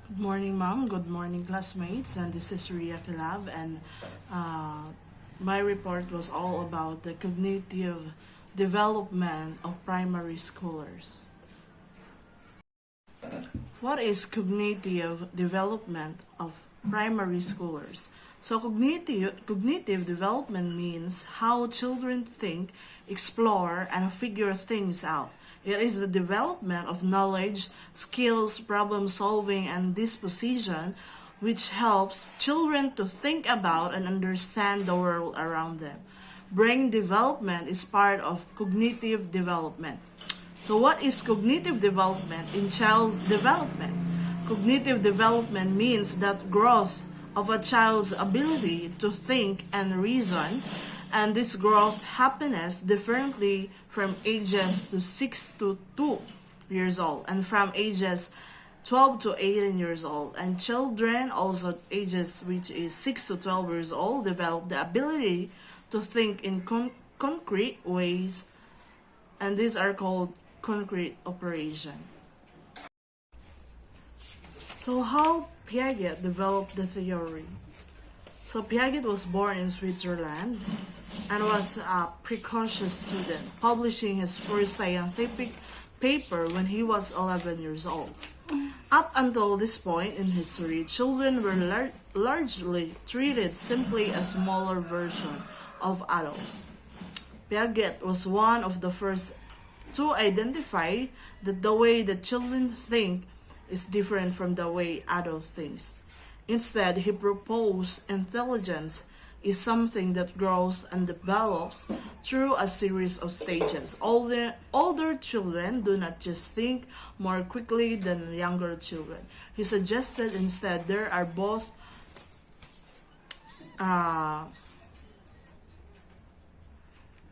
Good morning, Mom. Good morning, classmates. And this is Ria Kilab. And my report was all about the cognitive development of primary schoolers. What is cognitive development of primary schoolers? So, cognitive development means how children think, explore, and figure things out. It is the development of knowledge, skills, problem solving, and disposition which helps children to think about and understand the world around them. Brain development is part of cognitive development. So, what is cognitive development in child development? Cognitive development means that growth of a child's ability to think and reason, and this growth happens differently from ages to 6 to 2 years old and from ages 12 to 18 years old. And children also ages which is 6 to 12 years old develop the ability to think in concrete ways, and these are called concrete operation. So how Piaget developed the theory? So Piaget was born in Switzerland and was a precocious student, publishing his first scientific paper when he was 11 years old. Up until this point in history, children were largely treated simply as a smaller version of adults. Piaget was one of the first to identify that the way that children think is different from the way adults think. Instead, he proposed intelligence is something that grows and develops through a series of stages. Older children do not just think more quickly than younger children. He suggested instead there are both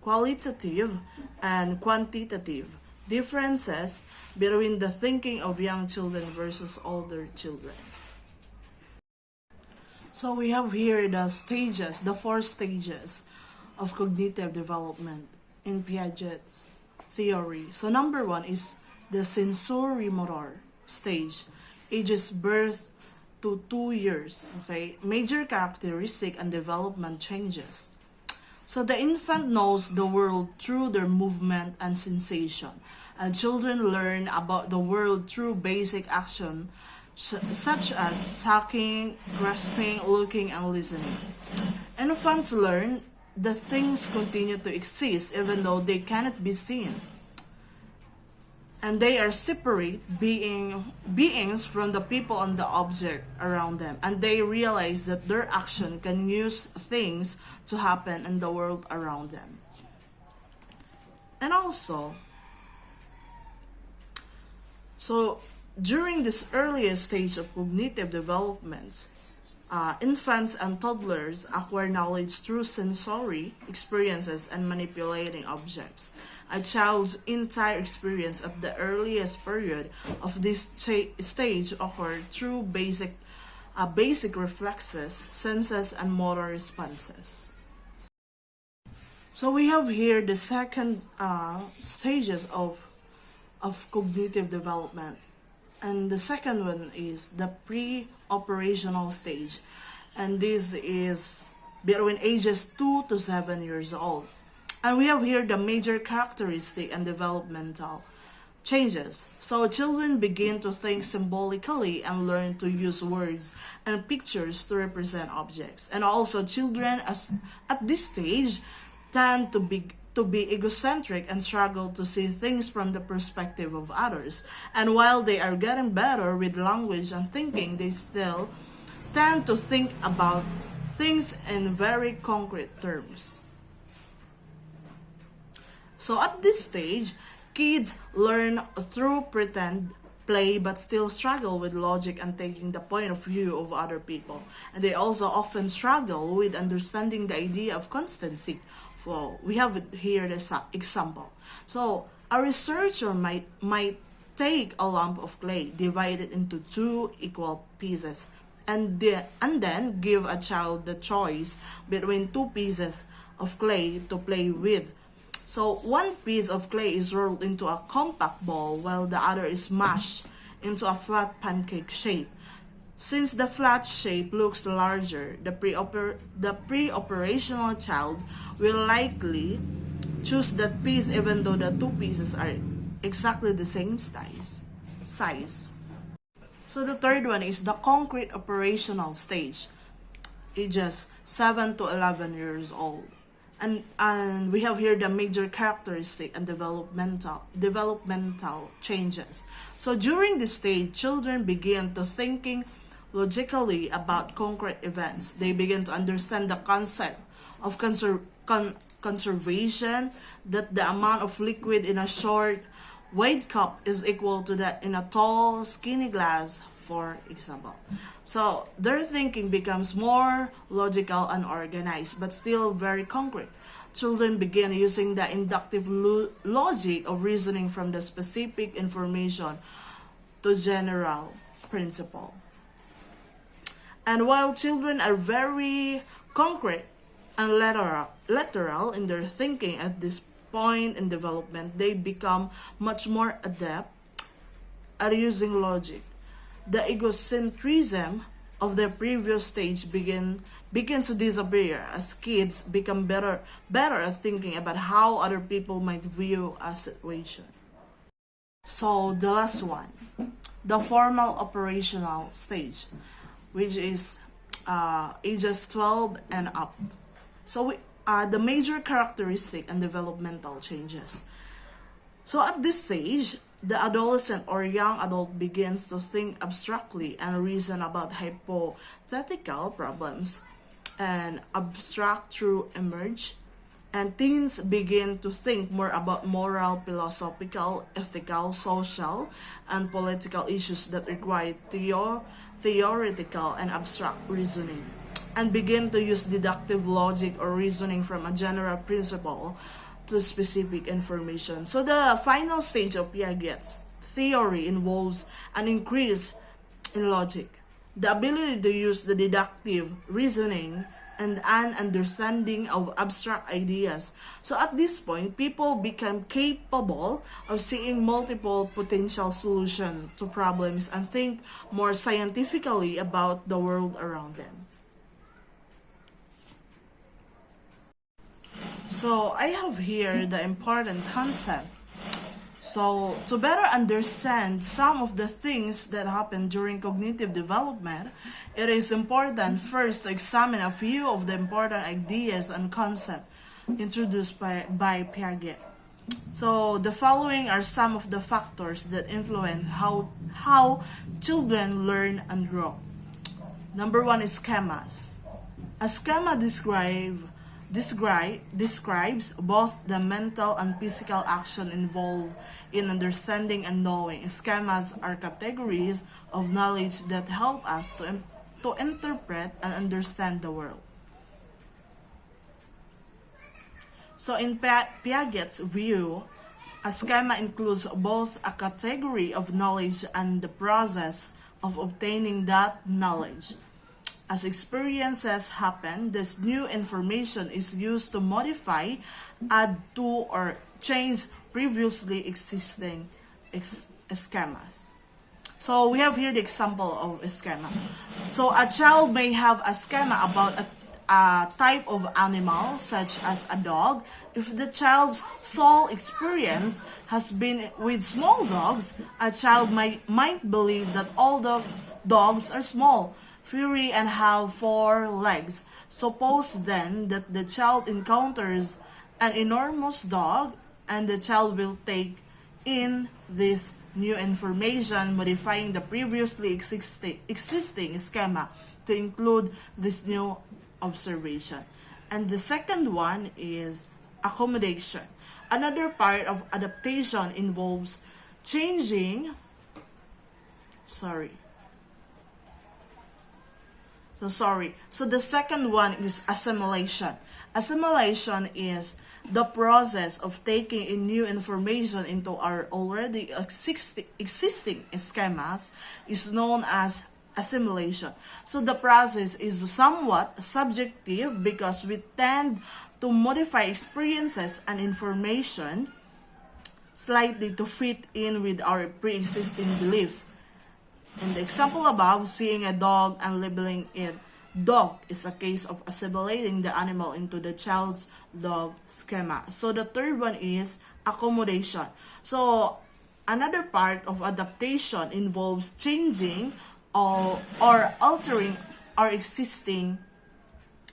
qualitative and quantitative differences between the thinking of young children versus older children. So we have here the four stages of cognitive development in Piaget's theory. So number one is the sensorimotor stage, ages birth to 2 years. Okay, major characteristic and development changes. So the infant knows the world through their movement and sensation, and children learn about the world through basic action such as sucking, grasping, looking, and listening. Infants learn that things continue to exist even though they cannot be seen, and they are separate beings from the people and the object around them, and they realize that their action can use things to happen in the world around them. And also, so during this earliest stage of cognitive development, infants and toddlers acquire knowledge through sensory experiences and manipulating objects. A child's entire experience at the earliest period of this stage occurs through basic reflexes, senses, and motor responses. So we have here the second stages of cognitive development. And the second one is the pre-operational stage. And this is between ages 2 to 7 years old. And we have here the major characteristic and developmental changes. So children begin to think symbolically and learn to use words and pictures to represent objects. And also children at this stage tend to be egocentric and struggle to see things from the perspective of others. And while they are getting better with language and thinking, they still tend to think about things in very concrete terms. So at this stage, kids learn through pretend play but still struggle with logic and taking the point of view of other people. And they also often struggle with understanding the idea of constancy. So we have here this example. So a researcher might take a lump of clay, divide it into 2 equal pieces, and then give a child the choice between 2 pieces of clay to play with. So one piece of clay is rolled into a compact ball while the other is mashed into a flat pancake shape. Since the flat shape looks larger, the pre-operational child will likely choose that piece even though the two pieces are exactly the same size. So the third one is the concrete operational stage, ages 7 to 11 years old. And we have here the major characteristic and developmental changes. So during this stage, children begin to thinking logically about concrete events. They begin to understand the concept of conservation, that the amount of liquid in a short wide cup is equal to that in a tall skinny glass, for example. So their thinking becomes more logical and organized, but still very concrete. Children begin using the inductive logic of reasoning from the specific information to general principle. And while children are very concrete and literal in their thinking at this point in development, they become much more adept at using logic. The egocentrism of the previous stage begins to disappear as kids become better at thinking about how other people might view a situation. So the last one, the formal operational stage, which is ages 12 and up. So the major characteristic and developmental changes. So at this stage, the adolescent or young adult begins to think abstractly and reason about hypothetical problems, and abstract truths emerge, and teens begin to think more about moral, philosophical, ethical, social, and political issues that require theoretical and abstract reasoning, and begin to use deductive logic or reasoning from a general principle to specific information. So the final stage of Piaget's theory involves an increase in logic, the ability to use the deductive reasoning, and an understanding of abstract ideas. So at this point, people become capable of seeing multiple potential solutions to problems and think more scientifically about the world around them. So I have here the important concept. So to better understand some of the things that happen during cognitive development, it is important first to examine a few of the important ideas and concepts introduced by Piaget. So the following are some of the factors that influence how children learn and grow. Number one is schemas. A schema describes both the mental and physical action involved in understanding and knowing. Schemas are categories of knowledge that help us to interpret and understand the world. So in Piaget's view, a schema includes both a category of knowledge and the process of obtaining that knowledge. As experiences happen, this new information is used to modify, add to, or change previously existing schemas. So we have here the example of a schema. So a child may have a schema about a type of animal, such as a dog. If the child's sole experience has been with small dogs, a child might believe that all dogs are small, furry, and have 4 legs. Suppose then that the child encounters an enormous dog, and the child will take in this new information, modifying the previously existing schema to include this new observation. And the second one is accommodation. Another part of adaptation involves changing. So the second one is assimilation. Assimilation is the process of taking in new information into our already existing schemas, is known as assimilation. So the process is somewhat subjective because we tend to modify experiences and information slightly to fit in with our pre-existing belief. In the example above, seeing a dog and labeling it dog is a case of assimilating the animal into the child's dog schema. So the third one is accommodation. So another part of adaptation involves changing or altering our existing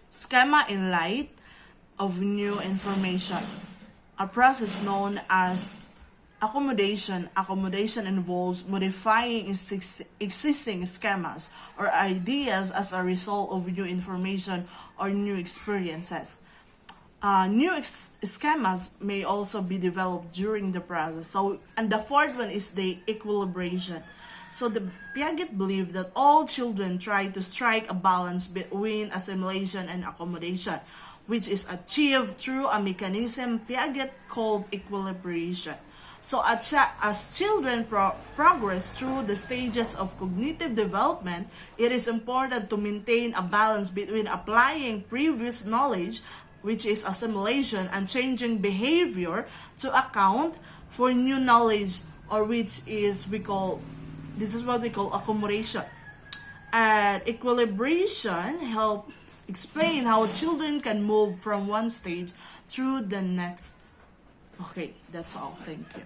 schema in light of new information. A process known as accommodation. Accommodation involves modifying existing schemas or ideas as a result of new information or new experiences. New schemas may also be developed during the process. So, and the fourth one is the equilibration. So the Piaget believed that all children try to strike a balance between assimilation and accommodation, which is achieved through a mechanism Piaget called equilibration. So as children progress through the stages of cognitive development, it is important to maintain a balance between applying previous knowledge, which is assimilation, and changing behavior to account for new knowledge, or this is what we call accommodation. And equilibration helps explain how children can move from one stage through the next. Okay, that's all. Thank you.